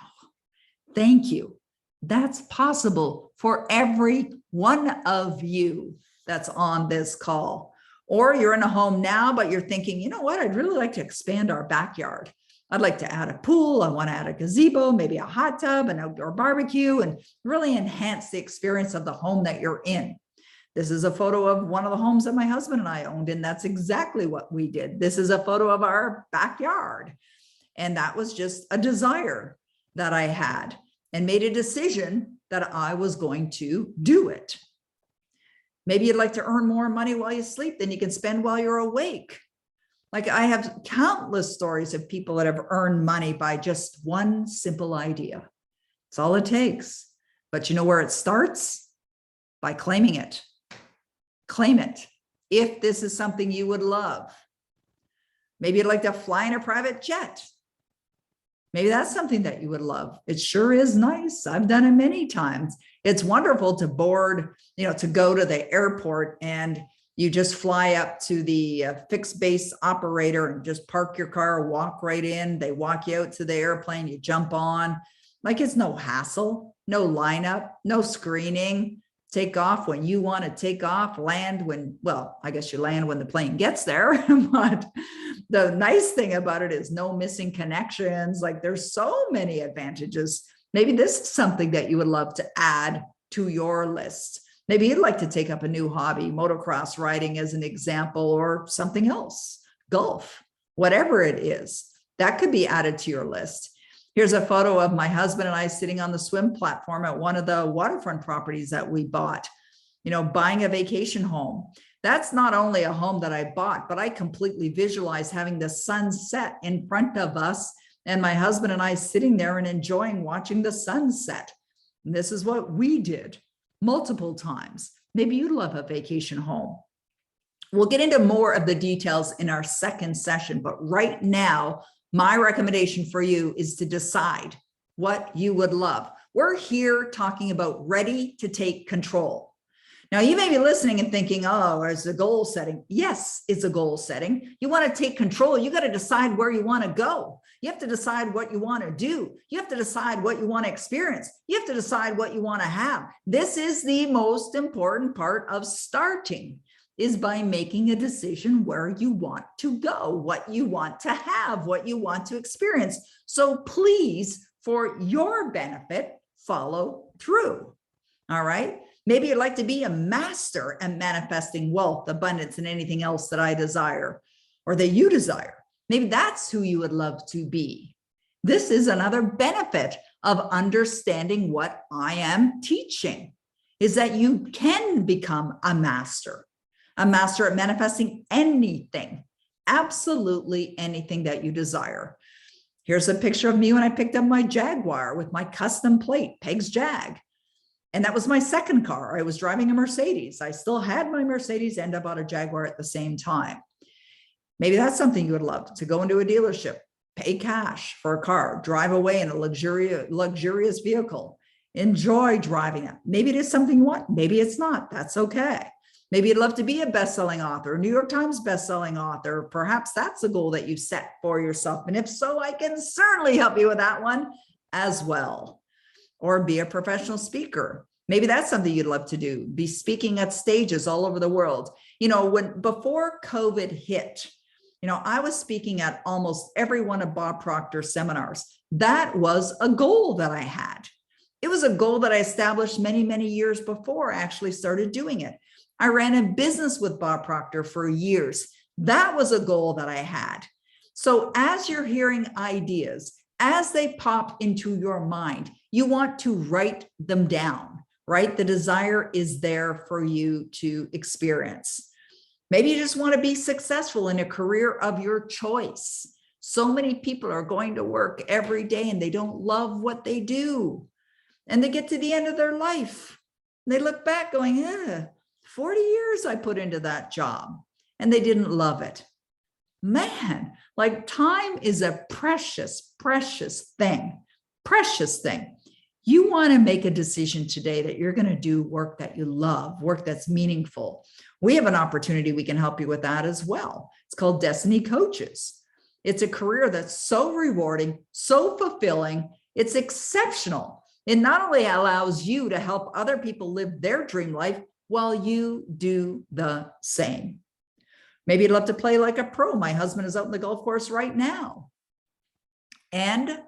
thank you. That's possible for every one of you that's on this call. Or you're in a home now, but you're thinking, you know what, I'd really like to expand our backyard. I'd like to add a pool. I want to add a gazebo, maybe a hot tub, an outdoor barbecue, and really enhance the experience of the home that you're in. This is a photo of one of the homes that my husband and I owned, and that's exactly what we did. This is a photo of our backyard. And that was just a desire that I had, and made a decision that I was going to do it. Maybe you'd like to earn more money while you sleep than you can spend while you're awake. Like, I have countless stories of people that have earned money by just one simple idea. It's all it takes. But you know where it starts? By claiming it. Claim it. If this is something you would love. Maybe you'd like to fly in a private jet. Maybe that's something that you would love. It sure is nice. I've done it many times. It's wonderful to board, to go to the airport and you just fly up to the fixed base operator and just park your car, walk right in. They walk you out to the airplane, you jump on. Like, it's no hassle, no lineup, no screening. Take off when you want to take off, land when, well, I guess you land when the plane gets there. But the nice thing about it is no missing connections. Like, there's so many advantages. Maybe this is something that you would love to add to your list. Maybe you'd like to take up a new hobby, motocross riding as an example, or something else, golf, whatever it is, that could be added to your list. Here's a photo of my husband and I sitting on the swim platform at one of the waterfront properties that we bought, buying a vacation home. That's not only a home that I bought, but I completely visualize having the sun set in front of us and my husband and I sitting there and enjoying watching the sunset. And this is what we did multiple times. Maybe you love a vacation home. We'll get into more of the details in our second session, but right now, my recommendation for you is to decide what you would love. We're here talking about ready to take control. Now, you may be listening and thinking, oh, it's a goal setting. Yes, it's a goal setting. You want to take control. You got to decide where you want to go. You have to decide what you want to do. You have to decide what you want to experience. You have to decide what you want to have. This is the most important part of starting, is by making a decision where you want to go, what you want to have, what you want to experience. So please, for your benefit, follow through. All right. Maybe you'd like to be a master at manifesting wealth, abundance, and anything else that I desire or that you desire. Maybe that's who you would love to be. This is another benefit of understanding what I am teaching, is that you can become a master at manifesting anything, absolutely anything that you desire. Here's a picture of me when I picked up my Jaguar with my custom plate, Peg's Jag. And that was my second car. I was driving a Mercedes. I still had my Mercedes and I bought a Jaguar at the same time. Maybe that's something you would love, to go into a dealership, pay cash for a car, drive away in a luxurious vehicle, enjoy driving it. Maybe it is something you want. Maybe it's not. That's okay. Maybe you'd love to be a best-selling author, New York Times best-selling author. Perhaps that's a goal that you set for yourself. And if so, I can certainly help you with that one as well. Or be a professional speaker. Maybe that's something you'd love to do, be speaking at stages all over the world. Before COVID hit, I was speaking at almost every one of Bob Proctor's seminars. That was a goal that I had. It was a goal that I established many, many years before I actually started doing it. I ran a business with Bob Proctor for years. That was a goal that I had. So as you're hearing ideas, as they pop into your mind, you want to write them down, right? The desire is there for you to experience. Maybe you just want to be successful in a career of your choice. So many people are going to work every day and they don't love what they do. And they get to the end of their life. They look back going, 40 years I put into that job and they didn't love it. Man, like time is a precious, precious thing, precious thing. You want to make a decision today that you're going to do work that you love, work that's meaningful. We have an opportunity. We can help you with that as well. It's called Destiny Coaches. It's a career that's so rewarding, so fulfilling. It's exceptional. It not only allows you to help other people live their dream life while you do the same. Maybe you'd love to play like a pro. My husband is out in the golf course right now. And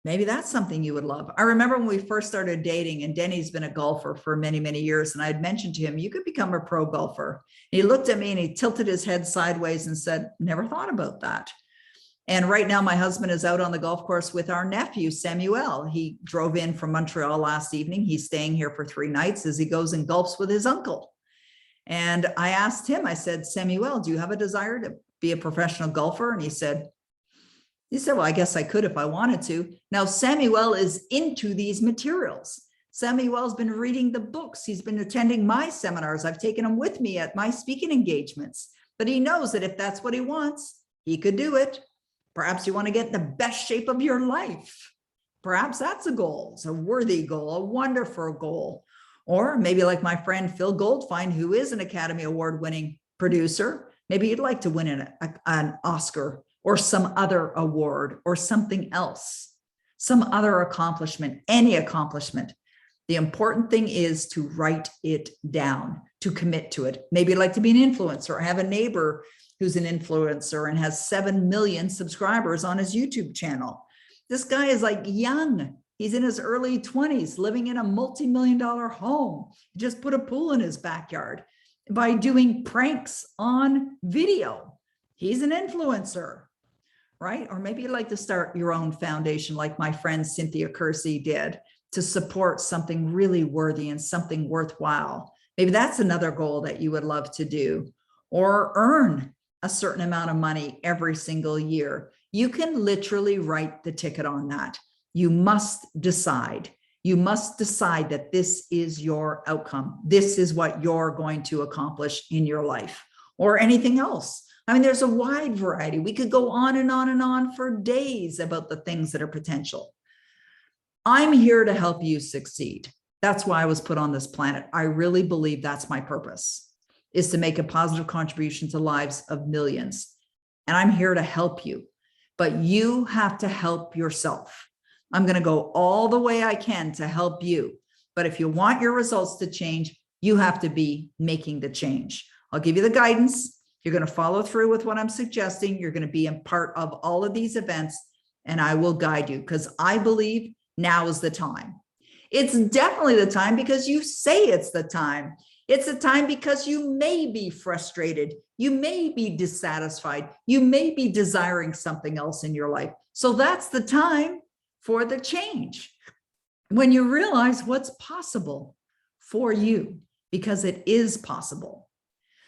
maybe that's something you would love. I remember when we first started dating, and Denny's been a golfer for many, many years. And I had mentioned to him, you could become a pro golfer. And he looked at me and he tilted his head sideways and said, never thought about that. And right now, my husband is out on the golf course with our nephew, Samuel. He drove in from Montreal last evening. He's staying here for 3 nights as he goes and golfs with his uncle. And I asked him, I said, Samuel, do you have a desire to be a professional golfer? And he said, well, I guess I could if I wanted to. Now, Samuel is into these materials. Samuel's been reading the books. He's been attending my seminars. I've taken him with me at my speaking engagements. But he knows that if that's what he wants, he could do it. Perhaps you want to get in the best shape of your life. Perhaps that's a goal. It's a worthy goal, a wonderful goal. Or maybe like my friend Phil Goldfine, who is an Academy Award-winning producer, maybe you'd like to win an Oscar or some other award or something else, some other accomplishment, any accomplishment. The important thing is to write it down, to commit to it. Maybe you'd like to be an influencer. I have a neighbor who's an influencer and has 7 million subscribers on his YouTube channel. This guy is like young. He's in his early 20s, living in a multi-million-dollar home. He just put a pool in his backyard by doing pranks on video. He's an influencer, right? Or maybe you'd like to start your own foundation like my friend Cynthia Kersey did to support something really worthy and something worthwhile. Maybe that's another goal that you would love to do, or earn a certain amount of money every single year. You can literally write the ticket on that. You must decide. You must decide that this is your outcome. This is what you're going to accomplish in your life or anything else. I mean, there's a wide variety. We could go on and on and on for days about the things that are potential. I'm here to help you succeed. That's why I was put on this planet. I really believe that's my purpose, is to make a positive contribution to lives of millions. And I'm here to help you. but you have to help yourself. I'm going to go all the way I can to help you. But if you want your results to change, you have to be making the change. I'll give you the guidance. You're going to follow through with what I'm suggesting. You're going to be a part of all of these events, and I will guide you because I believe now is the time. It's definitely the time because you say it's the time. It's the time because you may be frustrated. You may be dissatisfied. You may be desiring something else in your life. So that's the time for the change. When you realize what's possible for you, because it is possible.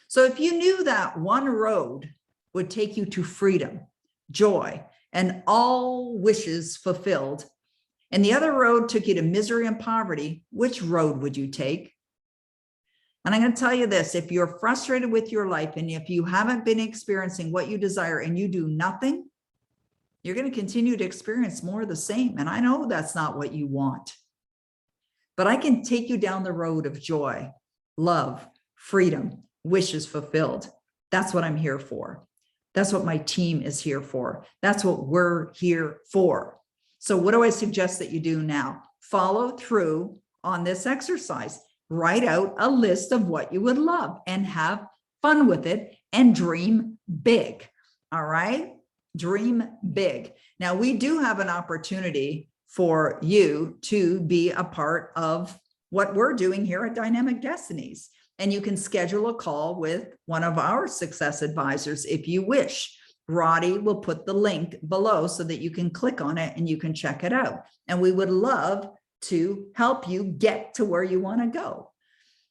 So if you knew that one road would take you to freedom, joy, and all wishes fulfilled, and the other road took you to misery and poverty, which road would you take? And I'm going to tell you this, if you're frustrated with your life and if you haven't been experiencing what you desire and you do nothing, you're going to continue to experience more of the same. And I know that's not what you want, but I can take you down the road of joy, love, freedom, wishes fulfilled. That's what I'm here for. That's what my team is here for. That's what we're here for. So what do I suggest that you do now? Follow through on this exercise. Write out a list of what you would love and have fun with it and dream big. All right? Dream big. Now, we do have an opportunity for you to be a part of what we're doing here at Dynamic Destinies. And you can schedule a call with one of our success advisors if you wish. Roddy will put the link below so that you can click on it and you can check it out. And we would love to help you get to where you want to go.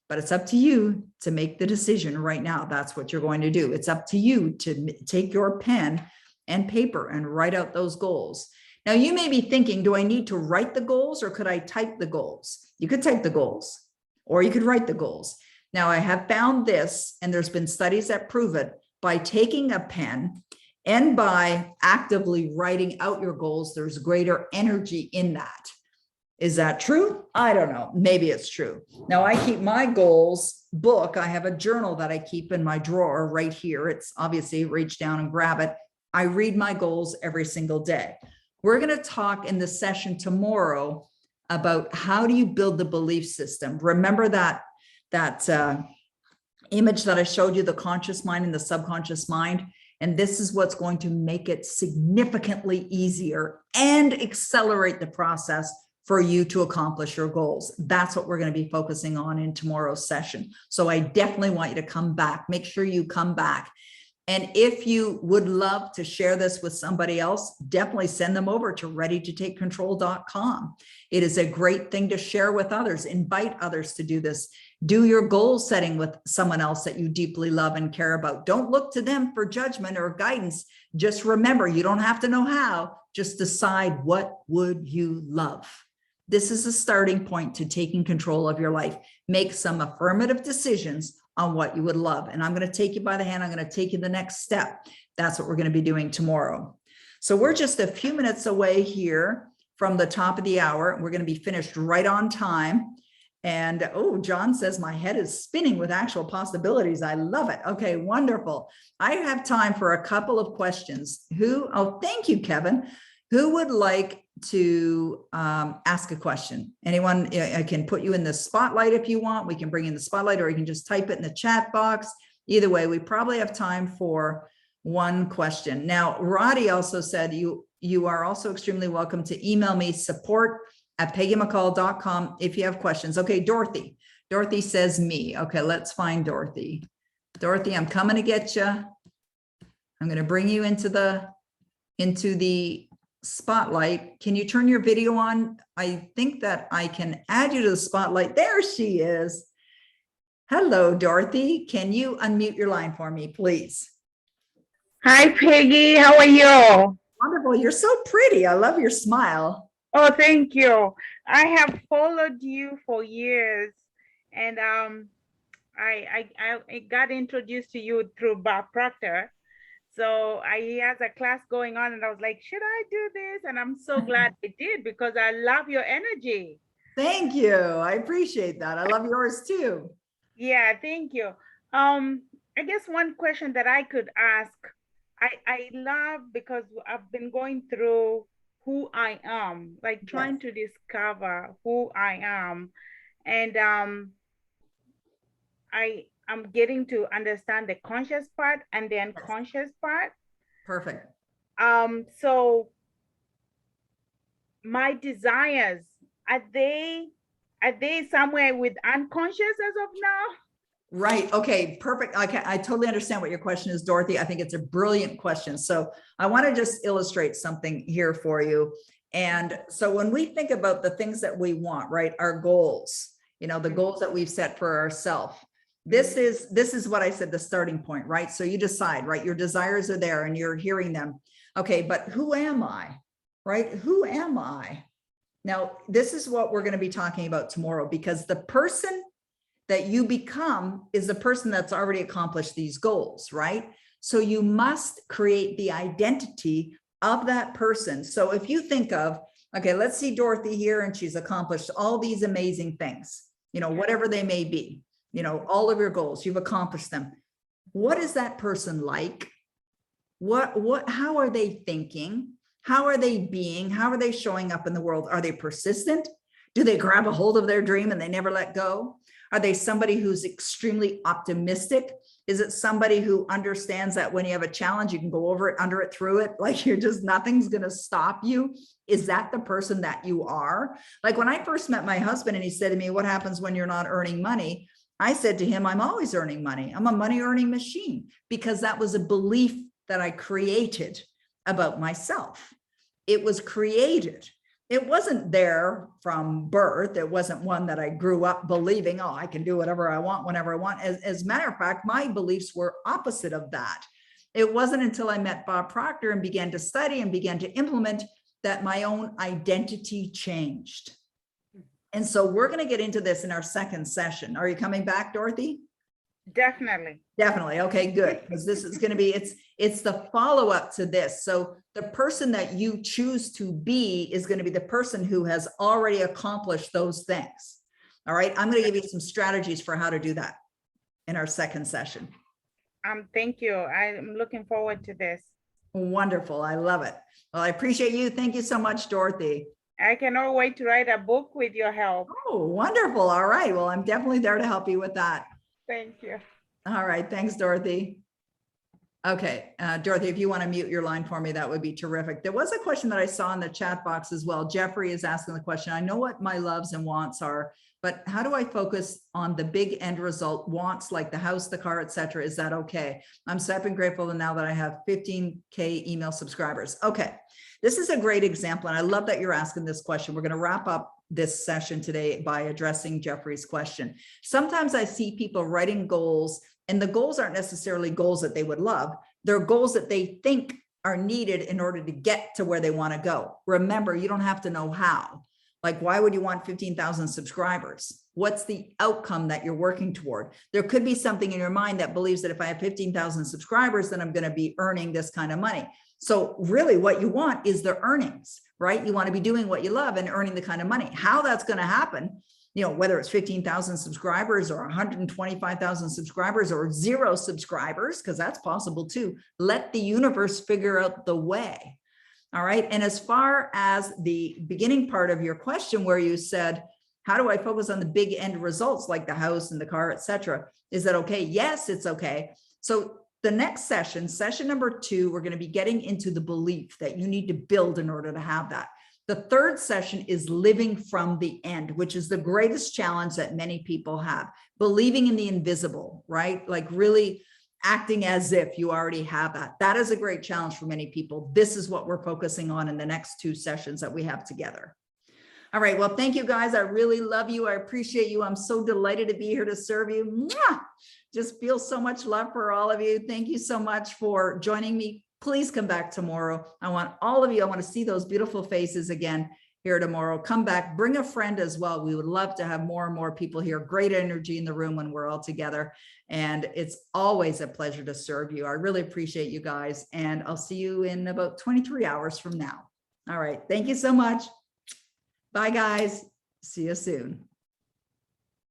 But it's up to you to make the decision right now. That's what you're going to do. It's up to you to take your pen and paper and write out those goals. Now, you may be thinking, do I need to write the goals or could I type the goals? You could type the goals or you could write the goals. Now, I have found this, and there's been studies that prove it, by taking a pen and by actively writing out your goals, there's greater energy in that. Is that true? I don't know. Maybe it's true. Now, I keep my goals book. I have a journal that I keep in my drawer right here. It's obviously reach down and grab it. I read my goals every single day. We're going to talk in the session tomorrow about how do you build the belief system. Remember that image that I showed you, the conscious mind and the subconscious mind. And this is what's going to make it significantly easier and accelerate the process for you to accomplish your goals. That's what we're going to be focusing on in tomorrow's session. So I definitely want you to come back. Make sure you come back. And if you would love to share this with somebody else, definitely send them over to readytotakecontrol.com. It is a great thing to share with others. Invite others to do this. Do your goal setting with someone else that you deeply love and care about. Don't look to them for judgment or guidance. Just remember, you don't have to know how. Just decide, what would you love? This is a starting point to taking control of your life. Make some affirmative decisions on what you would love. And I'm going to take you by the hand. I'm going to take you the next step. That's what we're going to be doing tomorrow. So we're just a few minutes away here from the top of the hour. We're going to be finished right on time. And oh, John says my head is spinning with actual possibilities. I love it. Okay, wonderful. I have time for a couple of questions. Oh, thank you, Kevin. Who would like to ask a question? Anyone? I can put you in the spotlight if you want. We can bring in the spotlight, or you can just type it in the chat box. Either way, we probably have time for one question. Now, Roddy also said you are also extremely welcome to email me, support@peggymccall.com, if you have questions. Okay, Dorothy. Dorothy says me. Okay, let's find Dorothy. Dorothy, I'm coming to get you. I'm going to bring you into the spotlight. Can you turn your video on? I think that I can add you to the spotlight. There she is. Hello, Dorothy. Can you unmute your line for me, please? Hi, Peggy. How are you? Wonderful. You're so pretty. I love your smile. Oh, thank you. I have followed you for years, and I got introduced to you through Bob Proctor. So he has a class going on, and I was like, should I do this? And I'm so glad I did, because I love your energy. Thank you. I appreciate that. I love yours too. Yeah, thank you. I guess one question that I could ask, I love, because I've been going through who I am, like Yes, trying to discover who I am. And I'm getting to understand the conscious part and the yes, unconscious part. perfect. So my desires, are they are they somewhere with unconscious as of now? Right. Okay. Perfect. I totally understand what your question is, Dorothy. I think it's a brilliant question. So I want to just illustrate something here for you. And so when we think about the things that we want, right, our goals, the goals that we've set for ourselves, this is what I said, the starting point, right? So you decide, right? Your desires are there and you're hearing them. Okay, but who am I? Right? Who am I? Now, this is what we're going to be talking about tomorrow, because the person that you become is the person that's already accomplished these goals, right? So you must create the identity of that person. So if you think of, okay, let's see Dorothy here, and she's accomplished all these amazing things, whatever they may be, all of your goals, you've accomplished them. What is that person like? How are they thinking? How are they being? How are they showing up in the world? Are they persistent? Do they grab a hold of their dream and they never let go? Are they somebody who's extremely optimistic? Is it somebody who understands that when you have a challenge, you can go over it, under it, through it, like nothing's going to stop you? Is that the person that you are? Like when I first met my husband and he said to me, what happens when you're not earning money? I said to him, I'm always earning money. I'm a money earning machine, because that was a belief that I created about myself. It was created. It wasn't there from birth. It wasn't one that I grew up believing, oh, I can do whatever I want, whenever I want. As a matter of fact, my beliefs were opposite of that. It wasn't until I met Bob Proctor and began to study and began to implement that my own identity changed. And so we're going to get into this in our second session. Are you coming back, Dorothy? Definitely. Definitely. Okay, good. Because this is going to be, it's the follow-up to this. So the person that you choose to be is going to be the person who has already accomplished those things. All right. I'm going to give you some strategies for how to do that in our second session. Thank you. I'm looking forward to this. Wonderful. I love it. Well, I appreciate you. Thank you so much, Dorothy. I cannot wait to write a book with your help. Oh, wonderful. All right. Well, I'm definitely there to help you with that. Thank you. All right. Thanks, Dorothy. Okay. Dorothy, if you want to mute your line for me, that would be terrific. There was a question that I saw in the chat box as well. Jeffrey is asking the question. I know what my loves and wants are, but how do I focus on the big end result wants, like the house, the car, etc.? Is that okay? I'm so happy and grateful that now that I have 15K email subscribers. Okay. This is a great example. And I love that you're asking this question. We're going to wrap up this session today by addressing Jeffrey's question. Sometimes I see people writing goals, and the goals aren't necessarily goals that they would love. They're goals that they think are needed in order to get to where they want to go. Remember, you don't have to know how. Like, why would you want 15,000 subscribers? What's the outcome that you're working toward? There could be something in your mind that believes that if I have 15,000 subscribers, then I'm going to be earning this kind of money. So really what you want is the earnings, right? You want to be doing what you love and earning the kind of money. How that's going to happen, whether it's 15,000 subscribers or 125,000 subscribers or 0 subscribers, because that's possible too. Let the universe figure out the way. All right. And as far as the beginning part of your question, where you said, how do I focus on the big end results like the house and the car, etc.? Is that okay? Yes, it's okay. So the next session, session number 2, we're going to be getting into the belief that you need to build in order to have that. The third session is living from the end, which is the greatest challenge that many people have. Believing in the invisible, right? Like really acting as if you already have that. That is a great challenge for many people. This is what we're focusing on in the next 2 sessions that we have together. All right. Well, thank you guys. I really love you. I appreciate you. I'm so delighted to be here to serve you. Mwah! Just feel so much love for all of you. Thank you so much for joining me. Please come back tomorrow. I want all of you, I want to see those beautiful faces again here tomorrow. Come back, bring a friend as well. We would love to have more and more people here. Great energy in the room when we're all together. And it's always a pleasure to serve you. I really appreciate you guys. And I'll see you in about 23 hours from now. All right. Thank you so much. Bye, guys. See you soon.